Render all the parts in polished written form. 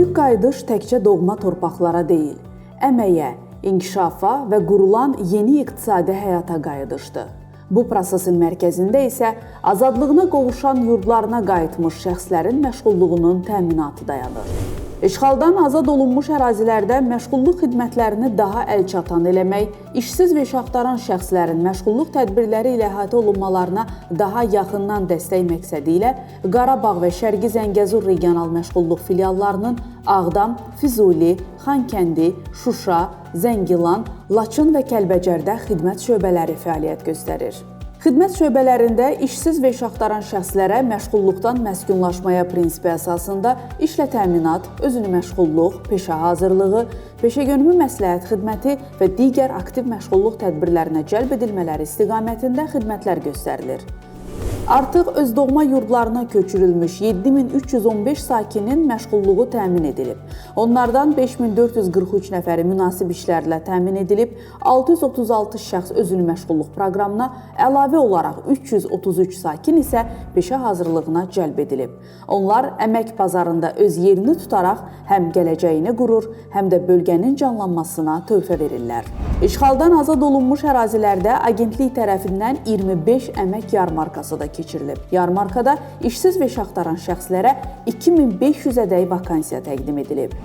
İlk qayıdış təkcə doğma torpaqlara deyil, əməyə, inkişafa və qurulan yeni iqtisadi həyata qayıdışdır. Bu prosesin mərkəzində isə azadlığına qovuşan yurdlarına qayıtmış şəxslərin məşğulluğunun təminatı dayanır. İşğaldan azad olunmuş ərazilərdə məşğulluq xidmətlərini daha əlçatan eləmək, işsiz və iş axtaran şəxslərin məşğulluq tədbirləri ilə əhatə olunmalarına daha yaxından dəstək məqsədi ilə Qarabağ və Şərqi Zəngəzur regional məşğulluq filiallarının Ağdam, Füzuli, Xankəndi, Şuşa, Zəngilan, Laçın və Kəlbəcərdə xidmət şöbələri fəaliyyət göstərir. Xidmət şöbələrində işsiz və iş axtaran şəxslərə məşğulluqdan məskunlaşmaya prinsipi əsasında işlə təminat, özünü məşğulluq, peşə hazırlığı, peşəgönümü məsləhət xidməti və digər aktiv məşğulluq tədbirlərinə cəlb edilmələri istiqamətində xidmətlər göstərilir. Artıq öz doğma yurdlarına köçürülmüş 7315 sakinin məşğulluğu təmin edilib. Onlardan 5443 nəfəri münasib işlərlə təmin edilib, 636 şəxs özünü məşğulluq proqramına, əlavə olaraq 333 sakin isə peşə hazırlığına cəlb edilib. Onlar əmək bazarında öz yerini tutaraq həm gələcəyini qurur, həm də bölgənin canlanmasına töhfə verirlər. İşğaldan azad olunmuş ərazilərdə agentlik tərəfindən 25 əmək yarmarkası da keçirilib. Yarmarkada işsiz və iş axtaran şəxslərə 2500-ədək vakansiya təqdim edilib.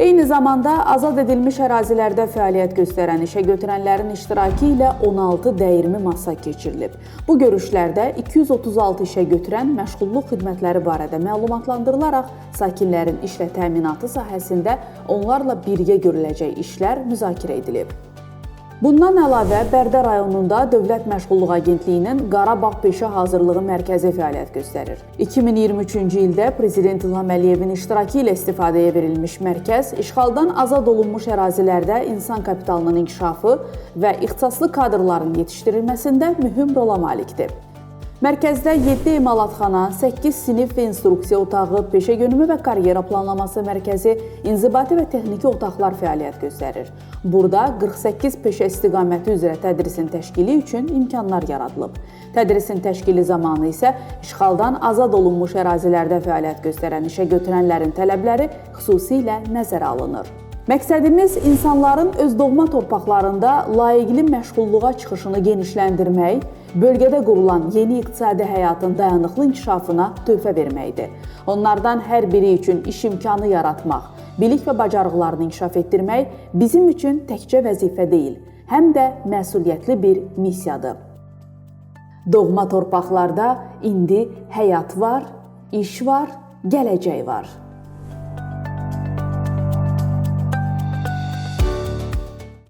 Eyni zamanda azad edilmiş ərazilərdə fəaliyyət göstərən işə götürənlərin iştirakı ilə 16 dəyirmi masa keçirilib. Bu görüşlərdə 236 işə götürən məşğulluq xidmətləri barədə məlumatlandırılaraq sakinlərin işlə təminatı sahəsində onlarla birgə görüləcək işlər müzakirə edilib. Bundan əlavə, Bərdə rayonunda Dövlət Məşğulluq Agentliyinin Qarabağ Peşə Hazırlığı Mərkəzi fəaliyyət göstərir. 2023-cü ildə Prezident İlham Əliyevin iştirakı ilə istifadəyə verilmiş mərkəz, işğaldan azad olunmuş ərazilərdə insan kapitalının inkişafı və ixtisaslı kadrların yetişdirilməsində mühüm rola malikdir. Mərkəzdə 7 emalatxana, 8 sinif və instruksiya otağı, peşəgönümü və karyera planlaması mərkəzi, inzibati və texniki otaqlar fəaliyyət göstərir. Burada 48 peşə istiqaməti üzrə tədrisin təşkili üçün imkanlar yaradılıb. Tədrisin təşkili zamanı isə işğaldan azad olunmuş ərazilərdə fəaliyyət göstərən işə götürənlərin tələbləri xüsusilə nəzərə alınır. Məqsədimiz insanların öz doğma torpaqlarında layiqli məşğulluğa çıxışını genişləndirmək, bölgədə qurulan yeni iqtisadi həyatın dayanıqlı inkişafına töhfə verməkdir. Onlardan hər biri üçün iş imkanı yaratmaq, bilik və bacarıqlarını inkişaf etdirmək bizim üçün təkcə vəzifə deyil, həm də məsuliyyətli bir missiyadır. Doğma torpaqlarda indi həyat var, iş var, gələcək var.